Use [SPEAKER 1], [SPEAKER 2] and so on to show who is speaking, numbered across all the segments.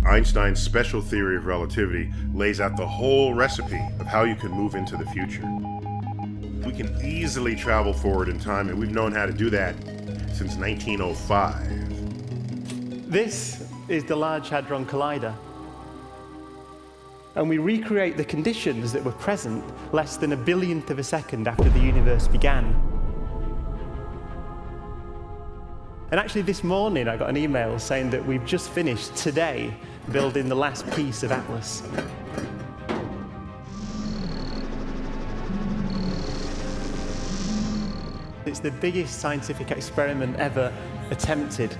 [SPEAKER 1] Einstein's special theory of relativity lays out the whole recipe of how you can move into the future. We can easily travel forward in time, and we've known how to do that since 1905.
[SPEAKER 2] This is the Large Hadron Collider. And we recreate the conditions that were present less than a billionth of a second after the universe began. And actually this morning I got an email saying that we've just finished today building the last piece of Atlas. It's the biggest scientific experiment ever attempted.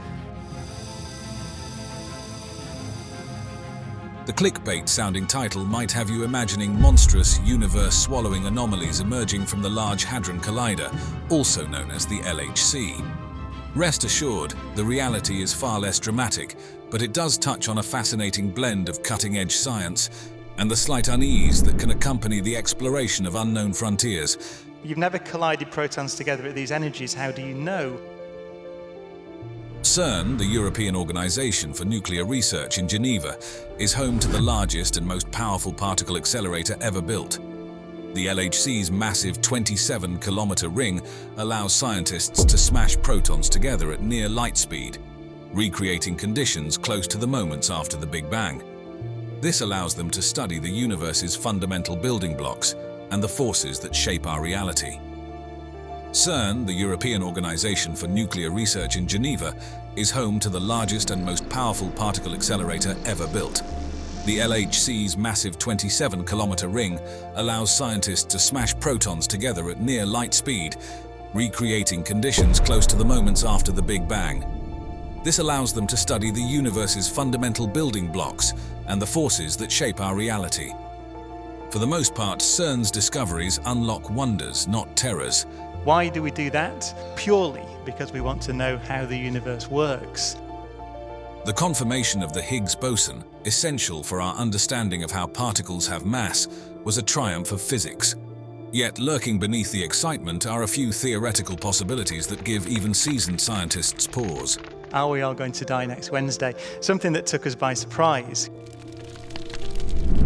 [SPEAKER 3] The clickbait-sounding title might have you imagining monstrous, universe-swallowing anomalies emerging from the Large Hadron Collider, also known as the LHC. Rest assured, the reality is far less dramatic, but it does touch on a fascinating blend of cutting-edge science and the slight unease that can accompany the exploration of unknown frontiers.
[SPEAKER 2] You've never collided protons together at these energies, how do you know?
[SPEAKER 3] CERN, the European Organization for Nuclear Research in Geneva, is home to the largest and most powerful particle accelerator ever built. The LHC's massive 27-kilometer ring allows scientists to smash protons together at near light speed, recreating conditions close to the moments after the Big Bang. This allows them to study the universe's fundamental building blocks and the forces that shape our reality. CERN, the European Organization for Nuclear Research in Geneva, is home to the largest and most powerful particle accelerator ever built. The LHC's massive 27-kilometer ring allows scientists to smash protons together at near light speed, recreating conditions close to the moments after the Big Bang. This allows them to study the universe's fundamental building blocks and the forces that shape our reality. For the most part, CERN's discoveries unlock wonders, not terrors.
[SPEAKER 2] Why do we do that? Purely because we want to know how the universe works.
[SPEAKER 3] The confirmation of the Higgs boson, essential for our understanding of how particles have mass, was a triumph of physics. Yet lurking beneath the excitement are a few theoretical possibilities that give even seasoned scientists pause.
[SPEAKER 2] Are we all going to die next Wednesday? Something that took us by surprise.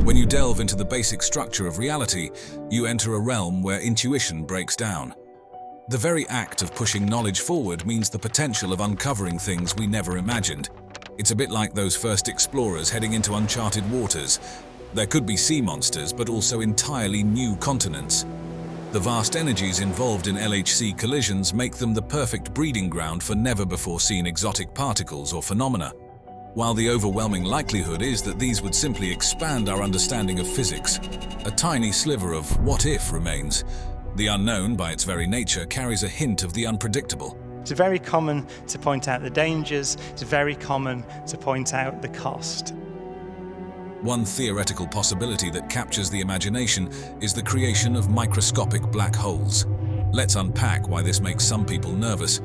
[SPEAKER 3] When you delve into the basic structure of reality, you enter a realm where intuition breaks down. The very act of pushing knowledge forward means the potential of uncovering things we never imagined. It's a bit like those first explorers heading into uncharted waters. There could be sea monsters, but also entirely new continents. The vast energies involved in LHC collisions make them the perfect breeding ground for never-before-seen exotic particles or phenomena. While the overwhelming likelihood is that these would simply expand our understanding of physics, a tiny sliver of what-if remains. The unknown, by its very nature, carries a hint of the unpredictable.
[SPEAKER 2] It's very common to point out the dangers. It's very common to point out the cost.
[SPEAKER 3] One theoretical possibility that captures the imagination is the creation of microscopic black holes. Let's unpack why this makes some people nervous.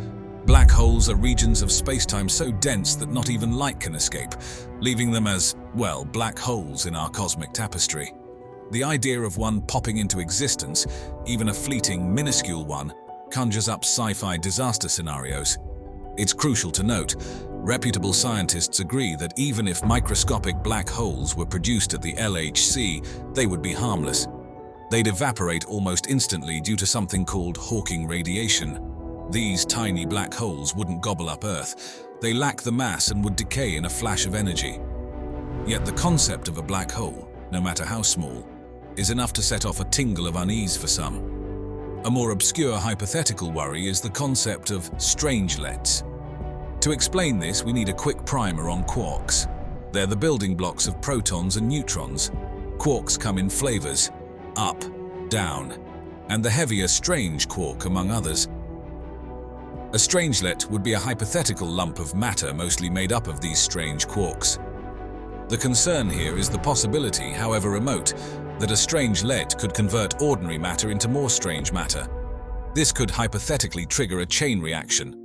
[SPEAKER 3] Black holes are regions of space-time so dense that not even light can escape, leaving them as, well, black holes in our cosmic tapestry. The idea of one popping into existence, even a fleeting, minuscule one, conjures up sci-fi disaster scenarios. It's crucial to note, reputable scientists agree that even if microscopic black holes were produced at the LHC, they would be harmless. They'd evaporate almost instantly due to something called Hawking radiation. These tiny black holes wouldn't gobble up Earth. They lack the mass and would decay in a flash of energy. Yet the concept of a black hole, no matter how small, is enough to set off a tingle of unease for some. A more obscure hypothetical worry is the concept of strangelets. To explain this, we need a quick primer on quarks. They're the building blocks of protons and neutrons. Quarks come in flavors, up, down, and the heavier strange quark among others. A strangelet would be a hypothetical lump of matter mostly made up of these strange quarks. The concern here is the possibility, however remote, that a strangelet could convert ordinary matter into more strange matter. This could hypothetically trigger a chain reaction,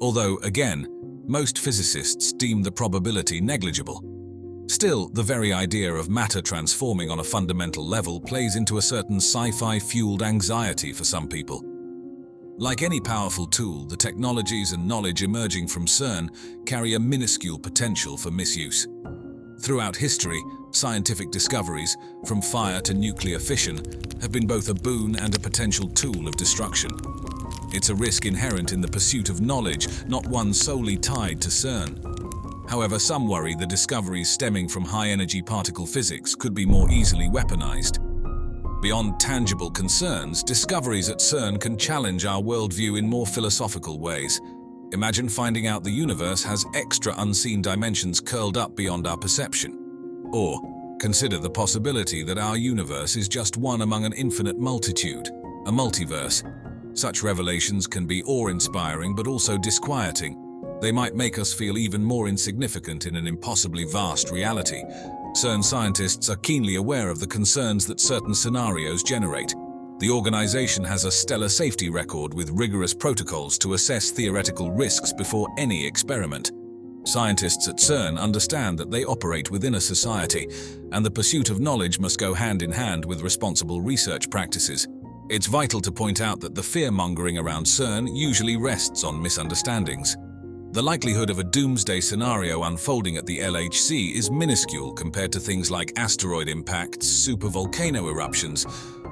[SPEAKER 3] although, again, most physicists deem the probability negligible. Still, the very idea of matter transforming on a fundamental level plays into a certain sci-fi-fueled anxiety for some people. Like any powerful tool, the technologies and knowledge emerging from CERN carry a minuscule potential for misuse. Throughout history, scientific discoveries, from fire to nuclear fission, have been both a boon and a potential tool of destruction. It's a risk inherent in the pursuit of knowledge, not one solely tied to CERN. However, some worry the discoveries stemming from high-energy particle physics could be more easily weaponized. Beyond tangible concerns, discoveries at CERN can challenge our worldview in more philosophical ways. Imagine finding out the universe has extra unseen dimensions curled up beyond our perception. Or, consider the possibility that our universe is just one among an infinite multitude, a multiverse. Such revelations can be awe-inspiring but also disquieting. They might make us feel even more insignificant in an impossibly vast reality. CERN scientists are keenly aware of the concerns that certain scenarios generate. The organization has a stellar safety record with rigorous protocols to assess theoretical risks before any experiment. Scientists at CERN understand that they operate within a society, and the pursuit of knowledge must go hand in hand with responsible research practices. It's vital to point out that the fear-mongering around CERN usually rests on misunderstandings. The likelihood of a doomsday scenario unfolding at the LHC is minuscule compared to things like asteroid impacts, supervolcano eruptions,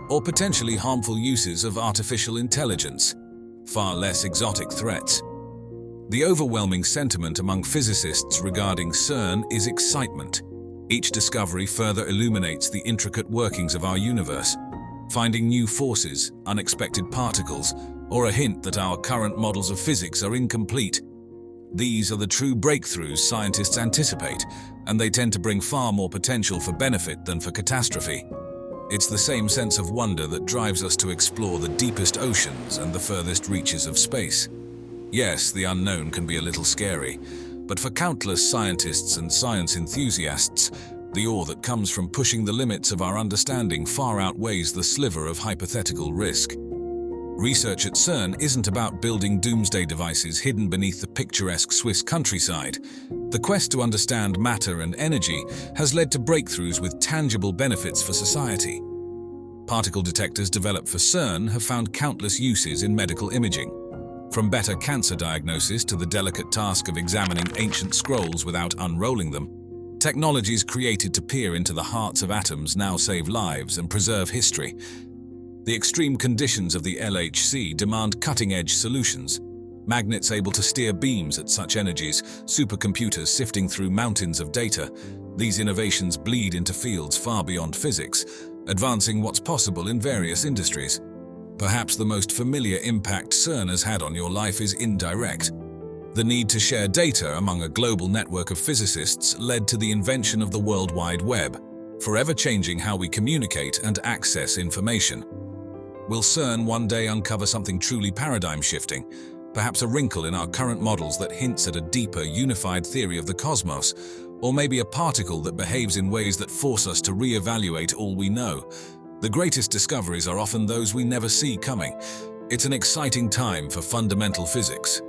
[SPEAKER 3] or potentially harmful uses of artificial intelligence, far less exotic threats. The overwhelming sentiment among physicists regarding CERN is excitement. Each discovery further illuminates the intricate workings of our universe, finding new forces, unexpected particles, or a hint that our current models of physics are incomplete. These are the true breakthroughs scientists anticipate, and they tend to bring far more potential for benefit than for catastrophe. It's the same sense of wonder that drives us to explore the deepest oceans and the furthest reaches of space. Yes, the unknown can be a little scary, but for countless scientists and science enthusiasts, the awe that comes from pushing the limits of our understanding far outweighs the sliver of hypothetical risk. Research at CERN isn't about building doomsday devices hidden beneath the picturesque Swiss countryside. The quest to understand matter and energy has led to breakthroughs with tangible benefits for society. Particle detectors developed for CERN have found countless uses in medical imaging. From better cancer diagnosis to the delicate task of examining ancient scrolls without unrolling them, technologies created to peer into the hearts of atoms now save lives and preserve history. The extreme conditions of the LHC demand cutting-edge solutions. Magnets able to steer beams at such energies, supercomputers sifting through mountains of data. These innovations bleed into fields far beyond physics, advancing what's possible in various industries. Perhaps the most familiar impact CERN has had on your life is indirect. The need to share data among a global network of physicists led to the invention of the World Wide Web, forever changing how we communicate and access information. Will CERN one day uncover something truly paradigm-shifting? Perhaps a wrinkle in our current models that hints at a deeper, unified theory of the cosmos, or maybe a particle that behaves in ways that force us to re-evaluate all we know. The greatest discoveries are often those we never see coming. It's an exciting time for fundamental physics.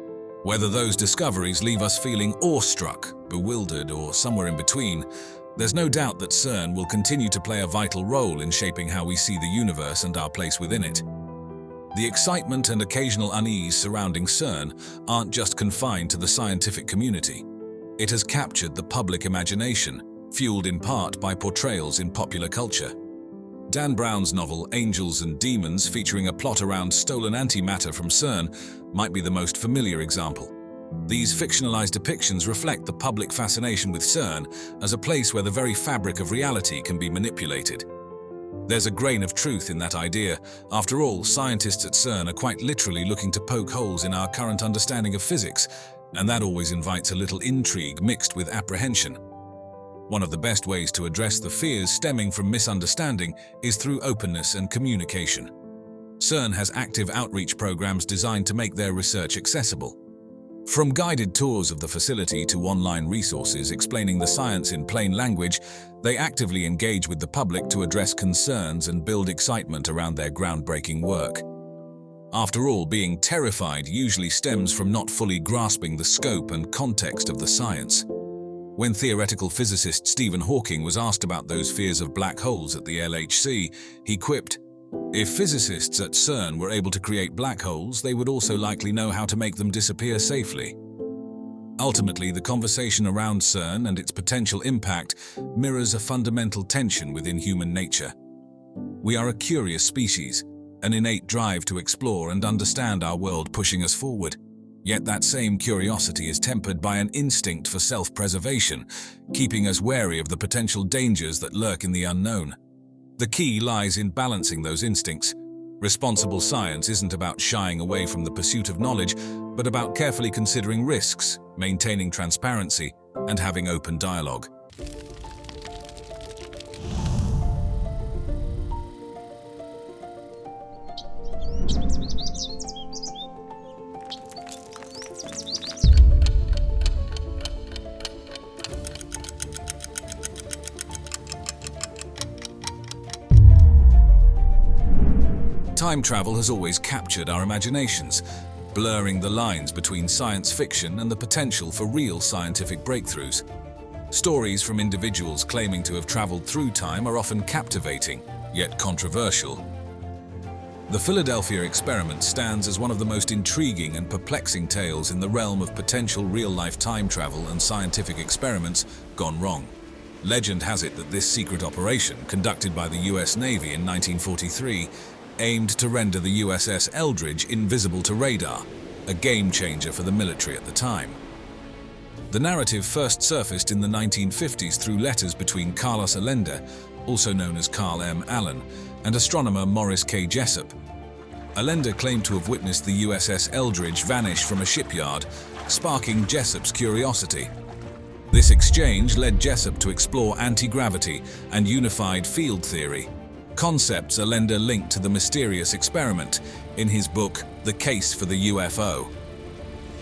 [SPEAKER 3] Whether those discoveries leave us feeling awestruck, bewildered, or somewhere in between, there's no doubt that CERN will continue to play a vital role in shaping how we see the universe and our place within it. The excitement and occasional unease surrounding CERN aren't just confined to the scientific community. It has captured the public imagination, fueled in part by portrayals in popular culture. Dan Brown's novel Angels and Demons, featuring a plot around stolen antimatter from CERN, might be the most familiar example. These fictionalized depictions reflect the public fascination with CERN as a place where the very fabric of reality can be manipulated. There's a grain of truth in that idea. After all, scientists at CERN are quite literally looking to poke holes in our current understanding of physics, and that always invites a little intrigue mixed with apprehension. One of the best ways to address the fears stemming from misunderstanding is through openness and communication. CERN has active outreach programs designed to make their research accessible. From guided tours of the facility to online resources explaining the science in plain language, they actively engage with the public to address concerns and build excitement around their groundbreaking work. After all, being terrified usually stems from not fully grasping the scope and context of the science. When theoretical physicist Stephen Hawking was asked about those fears of black holes at the LHC, he quipped, "If physicists at CERN were able to create black holes, they would also likely know how to make them disappear safely." Ultimately, the conversation around CERN and its potential impact mirrors a fundamental tension within human nature. We are a curious species, an innate drive to explore and understand our world pushing us forward. Yet that same curiosity is tempered by an instinct for self-preservation, keeping us wary of the potential dangers that lurk in the unknown. The key lies in balancing those instincts. Responsible science isn't about shying away from the pursuit of knowledge, but about carefully considering risks, maintaining transparency, and having open dialogue. Time travel has always captured our imaginations, blurring the lines between science fiction and the potential for real scientific breakthroughs. Stories from individuals claiming to have traveled through time are often captivating, yet controversial. The Philadelphia experiment stands as one of the most intriguing and perplexing tales in the realm of potential real-life time travel and scientific experiments gone wrong. Legend has it that this secret operation, conducted by the US Navy in 1943, aimed to render the USS Eldridge invisible to radar, a game-changer for the military at the time. The narrative first surfaced in the 1950s through letters between Carlos Allende, also known as Carl M. Allen, and astronomer Morris K. Jessup. Allende claimed to have witnessed the USS Eldridge vanish from a shipyard, sparking Jessup's curiosity. This exchange led Jessup to explore anti-gravity and unified field theory, concepts Allende linked to the mysterious experiment in his book, The Case for the UFO.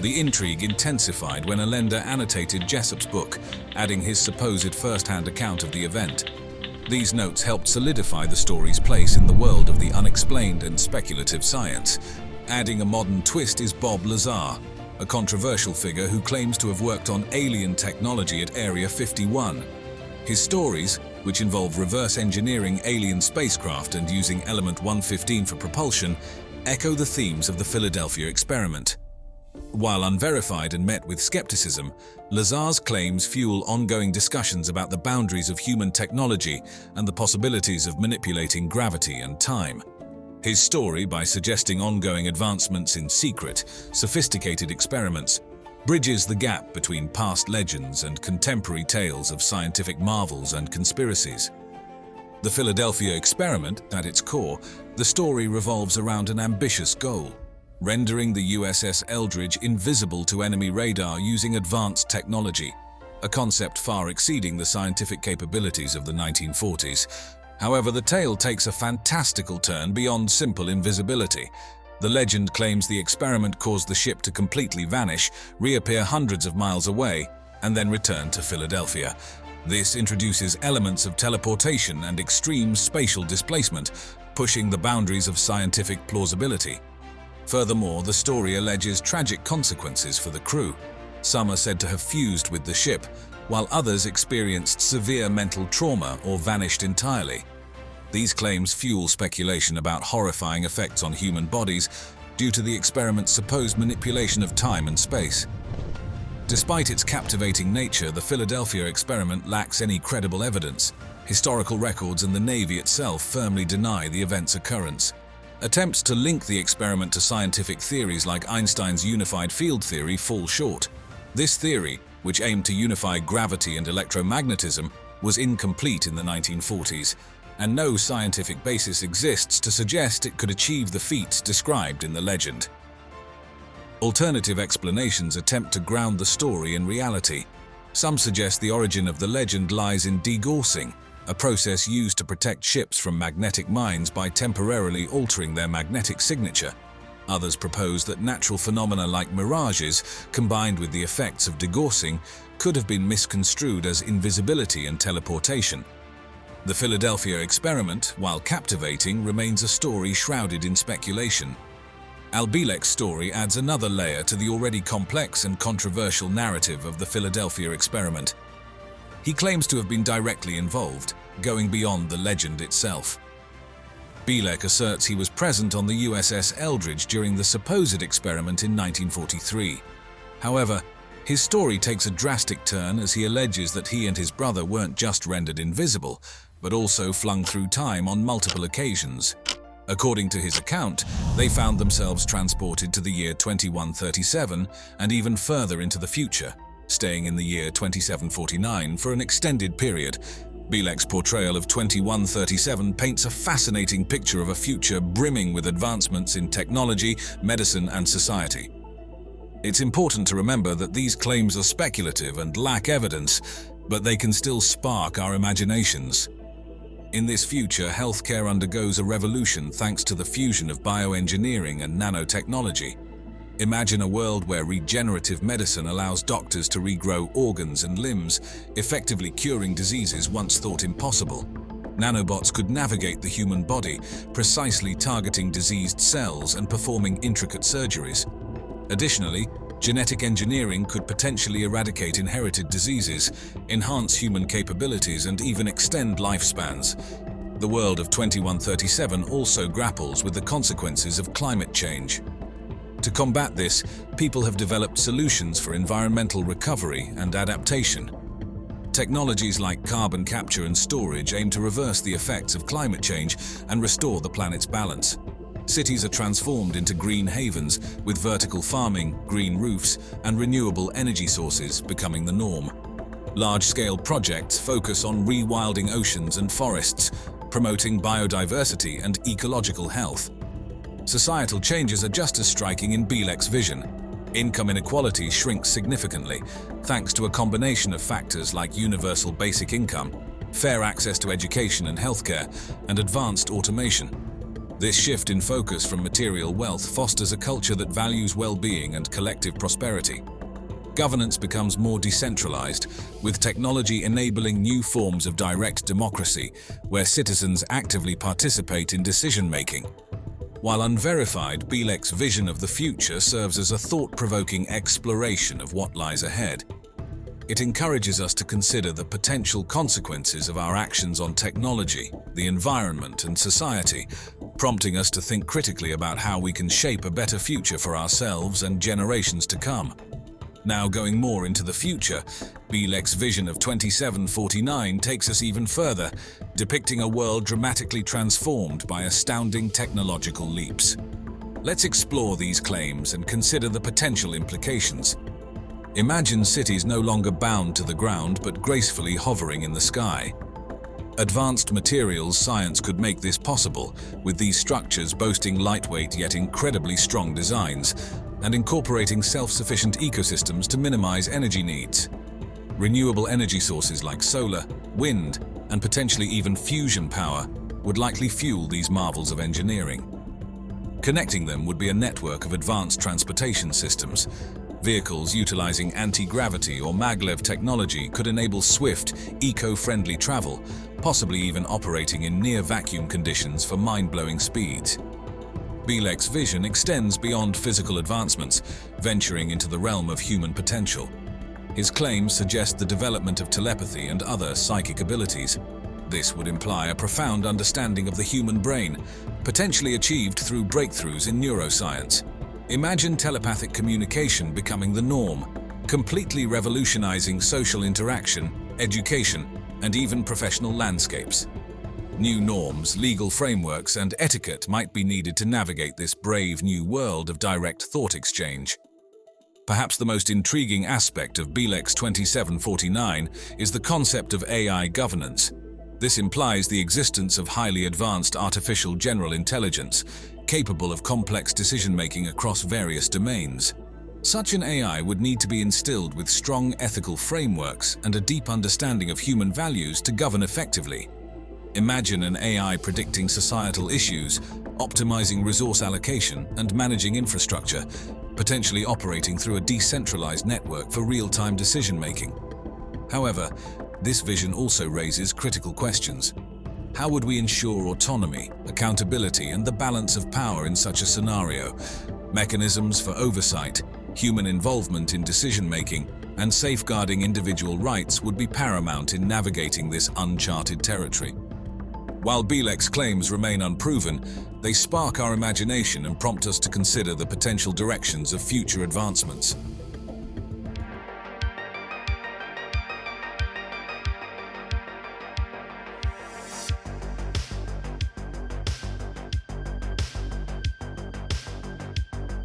[SPEAKER 3] The intrigue intensified when Allende annotated Jessup's book, adding his supposed first-hand account of the event. These notes helped solidify the story's place in the world of the unexplained and speculative science. Adding a modern twist is Bob Lazar, a controversial figure who claims to have worked on alien technology at Area 51. His stories, which involve reverse engineering alien spacecraft and using element 115 for propulsion, echo the themes of the Philadelphia experiment. While unverified and met with skepticism, Lazar's claims fuel ongoing discussions about the boundaries of human technology and the possibilities of manipulating gravity and time. His story, by suggesting ongoing advancements in secret, sophisticated experiments, bridges the gap between past legends and contemporary tales of scientific marvels and conspiracies. The Philadelphia experiment, at its core, the story revolves around an ambitious goal: rendering the USS Eldridge invisible to enemy radar using advanced technology, a concept far exceeding the scientific capabilities of the 1940s. However, the tale takes a fantastical turn beyond simple invisibility. The legend claims the experiment caused the ship to completely vanish, reappear hundreds of miles away, and then return to Philadelphia. This introduces elements of teleportation and extreme spatial displacement, pushing the boundaries of scientific plausibility. Furthermore, the story alleges tragic consequences for the crew. Some are said to have fused with the ship, while others experienced severe mental trauma or vanished entirely. These claims fuel speculation about horrifying effects on human bodies due to the experiment's supposed manipulation of time and space. Despite its captivating nature, the Philadelphia experiment lacks any credible evidence. Historical records and the Navy itself firmly deny the event's occurrence. Attempts to link the experiment to scientific theories like Einstein's unified field theory fall short. This theory, which aimed to unify gravity and electromagnetism, was incomplete in the 1940s, and no scientific basis exists to suggest it could achieve the feat described in the legend. Alternative explanations attempt to ground the story in reality. Some suggest the origin of the legend lies in degaussing, a process used to protect ships from magnetic mines by temporarily altering their magnetic signature. Others propose that natural phenomena like mirages, combined with the effects of degaussing, could have been misconstrued as invisibility and teleportation. The Philadelphia experiment, while captivating, remains a story shrouded in speculation. Al Bielek's story adds another layer to the already complex and controversial narrative of the Philadelphia experiment. He claims to have been directly involved, going beyond the legend itself. Bielek asserts he was present on the USS Eldridge during the supposed experiment in 1943. However, His story takes a drastic turn as he alleges that he and his brother weren't just rendered invisible, but also flung through time on multiple occasions. According to his account, they found themselves transported to the year 2137 and even further into the future, staying in the year 2749 for an extended period. Bielek's portrayal of 2137 paints a fascinating picture of a future brimming with advancements in technology, medicine, and society. It's important to remember that these claims are speculative and lack evidence, but they can still spark our imaginations. In this future, healthcare undergoes a revolution thanks to the fusion of bioengineering and nanotechnology. Imagine a world where regenerative medicine allows doctors to regrow organs and limbs, effectively curing diseases once thought impossible. Nanobots could navigate the human body, precisely targeting diseased cells and performing intricate surgeries. Additionally, genetic engineering could potentially eradicate inherited diseases, enhance human capabilities, and even extend lifespans. The world of 2137 also grapples with the consequences of climate change. To combat this, people have developed solutions for environmental recovery and adaptation. Technologies like carbon capture and storage aim to reverse the effects of climate change and restore the planet's balance. Cities are transformed into green havens, with vertical farming, green roofs, and renewable energy sources becoming the norm. Large-scale projects focus on rewilding oceans and forests, promoting biodiversity and ecological health. Societal changes are just as striking in Bielek's vision. Income inequality shrinks significantly, thanks to a combination of factors like universal basic income, fair access to education and healthcare, and advanced automation. This shift in focus from material wealth fosters a culture that values well-being and collective prosperity. Governance becomes more decentralized, with technology enabling new forms of direct democracy, where citizens actively participate in decision-making. While unverified, Bielek's vision of the future serves as a thought-provoking exploration of what lies ahead. It encourages us to consider the potential consequences of our actions on technology, the environment, and society, prompting us to think critically about how we can shape a better future for ourselves and generations to come. Now, going more into the future, Bielek's vision of 2749 takes us even further, depicting a world dramatically transformed by astounding technological leaps. Let's explore these claims and consider the potential implications. Imagine cities no longer bound to the ground but gracefully hovering in the sky. Advanced materials science could make this possible, with these structures boasting lightweight yet incredibly strong designs, and incorporating self-sufficient ecosystems to minimize energy needs. Renewable energy sources like solar, wind, and potentially even fusion power would likely fuel these marvels of engineering. Connecting them would be a network of advanced transportation systems. Vehicles utilizing anti-gravity or maglev technology could enable swift, eco-friendly travel, possibly even operating in near-vacuum conditions for mind-blowing speeds. Bielek's vision extends beyond physical advancements, venturing into the realm of human potential. His claims suggest the development of telepathy and other psychic abilities. This would imply a profound understanding of the human brain, potentially achieved through breakthroughs in neuroscience. Imagine telepathic communication becoming the norm, completely revolutionizing social interaction, education, and even professional landscapes. New norms, legal frameworks, and etiquette might be needed to navigate this brave new world of direct thought exchange. Perhaps the most intriguing aspect of Bielek's 2749 is the concept of AI governance. This implies the existence of highly advanced artificial general intelligence, capable of complex decision-making across various domains. Such an AI would need to be instilled with strong ethical frameworks and a deep understanding of human values to govern effectively. Imagine an AI predicting societal issues, optimizing resource allocation, and managing infrastructure, potentially operating through a decentralized network for real-time decision-making. However, this vision also raises critical questions. How would we ensure autonomy, accountability, and the balance of power in such a scenario? Mechanisms for oversight, human involvement in decision-making, and safeguarding individual rights would be paramount in navigating this uncharted territory. While Bielek's claims remain unproven, they spark our imagination and prompt us to consider the potential directions of future advancements.